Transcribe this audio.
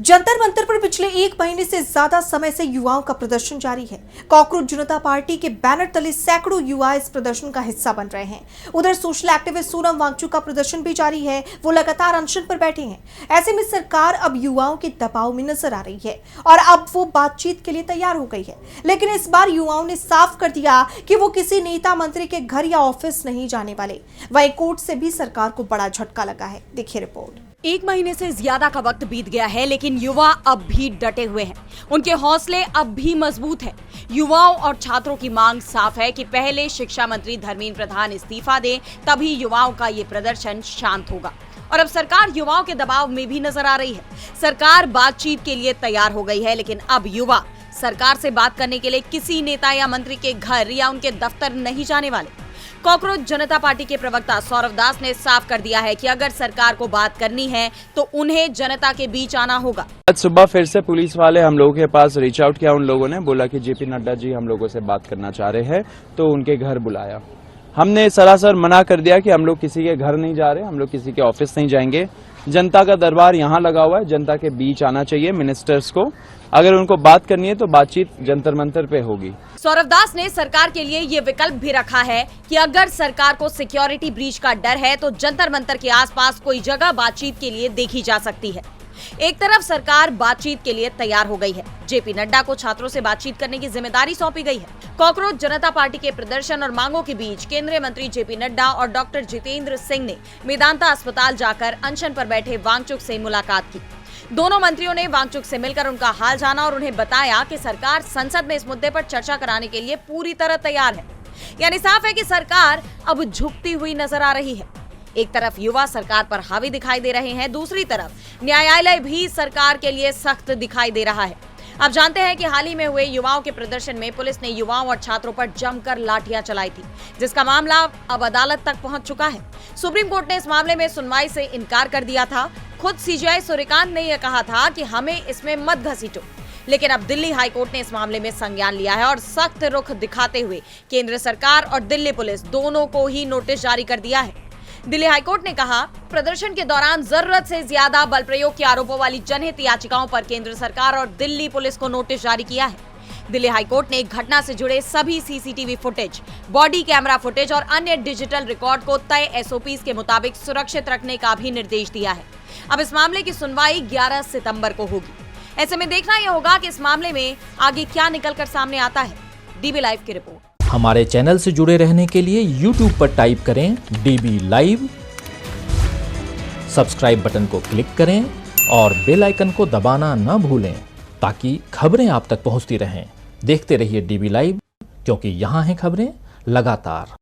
जंतर मंतर पर पिछले एक महीने से ज्यादा समय से युवाओं का प्रदर्शन जारी है। कॉकरोच जनता पार्टी के बैनर तले सैकड़ों युवा इस प्रदर्शन का हिस्सा बन रहे हैं। उधर सोशल एक्टिविस्ट सोनम वांगचुक का प्रदर्शन भी जारी है। वो लगातार अनशन पर बैठे हैं। ऐसे में सरकार अब युवाओं के दबाव में नजर आ रही है और अब वो बातचीत के लिए तैयार हो गई है। लेकिन इस बार युवाओं ने साफ कर दिया कि वो किसी नेता मंत्री के घर या ऑफिस नहीं जाने वाले। वहीं कोर्ट से भी सरकार को बड़ा झटका लगा है। देखिए रिपोर्ट। एक महीने से ज्यादा का वक्त बीत गया है, लेकिन युवा अब भी डटे हुए हैं। उनके हौसले अब भी मजबूत हैं। युवाओं और छात्रों की मांग साफ है कि पहले शिक्षा मंत्री धर्मेंद्र प्रधान इस्तीफा दें, तभी युवाओं का ये प्रदर्शन शांत होगा। और अब सरकार युवाओं के दबाव में भी नजर आ रही है। सरकार बातचीत के लिए तैयार हो गई है, लेकिन अब युवा सरकार से बात करने के लिए किसी नेता या मंत्री के घर या उनके दफ्तर नहीं जाने वाले। कॉकरोच जनता पार्टी के प्रवक्ता सौरव दास ने साफ कर दिया है कि अगर सरकार को बात करनी है तो उन्हें जनता के बीच आना होगा। आज सुबह फिर से पुलिस वाले हम लोगों के पास रीच आउट किया। उन लोगों ने बोला कि जेपी नड्डा जी हम लोगों से बात करना चाह रहे हैं, तो उनके घर बुलाया। हमने सरासर मना कर दिया कि हम लोग किसी के घर नहीं जा रहे, हम लोग किसी के ऑफिस नहीं जाएंगे। जनता का दरबार यहाँ लगा हुआ है, जनता के बीच आना चाहिए मिनिस्टर्स को। अगर उनको बात करनी है तो बातचीत जंतर मंतर पे होगी। सौरव दास ने सरकार के लिए ये विकल्प भी रखा है कि अगर सरकार को सिक्योरिटी ब्रीच का डर है तो जंतर मंतर के आसपास कोई जगह बातचीत के लिए देखी जा सकती है। एक तरफ सरकार बातचीत के लिए तैयार हो गई है। जेपी नड्डा को छात्रों से बातचीत करने की जिम्मेदारी सौंपी गई है। कॉकरोच जनता पार्टी के प्रदर्शन और मांगों के बीच केंद्रीय मंत्री जेपी नड्डा और डॉक्टर जितेंद्र सिंह ने मेदांता अस्पताल जाकर अनशन पर बैठे वांगचुक से मुलाकात की। दोनों मंत्रियों ने वांगचुक से मिलकर उनका हाल जाना और उन्हें बताया कि सरकार संसद में इस मुद्दे पर चर्चा कराने के लिए पूरी तरह तैयार है। यानी साफ है कि सरकार अब झुकती हुई नजर आ रही है। एक तरफ युवा सरकार पर हावी दिखाई दे रहे हैं, दूसरी तरफ न्यायालय भी सरकार के लिए सख्त दिखाई दे रहा है। आप जानते हैं कि हाल ही में हुए युवाओं के प्रदर्शन में पुलिस ने युवाओं और छात्रों पर जमकर लाठियां चलाई थी, जिसका मामला अब अदालत तक पहुंच चुका है। सुप्रीम कोर्ट ने इस मामले में सुनवाई से इनकार कर दिया था। खुद सीजेआई सूर्यकांत ने यह कहा था कि हमें इसमें मत घसीटो, लेकिन अब दिल्ली हाईकोर्ट ने इस मामले में संज्ञान लिया है और सख्त रुख दिखाते हुए केंद्र सरकार और दिल्ली पुलिस दोनों को ही नोटिस जारी कर दिया है। दिल्ली हाईकोर्ट ने कहा, प्रदर्शन के दौरान जरूरत से ज्यादा बल प्रयोग के आरोपों वाली जनहित याचिकाओं पर केंद्र सरकार और दिल्ली पुलिस को नोटिस जारी किया है। दिल्ली हाईकोर्ट ने घटना से जुड़े सभी CCTV footage, body camera footage और अन्य डिजिटल रिकॉर्ड को तय एसओपीज के मुताबिक सुरक्षित रखने का भी निर्देश दिया है। अब इस मामले की सुनवाई 11 सितंबर को होगी। ऐसे में देखना यह होगा कि इस मामले में आगे क्या निकलकर सामने आता है। डीबी लाइव की रिपोर्ट। हमारे चैनल से जुड़े रहने के लिए YouTube पर टाइप करें DB लाइव, सब्सक्राइब बटन को क्लिक करें और बेल आइकन को दबाना न भूलें ताकि खबरें आप तक पहुंचती रहें। देखते रहिए DB लाइव, क्योंकि यहाँ हैं खबरें लगातार।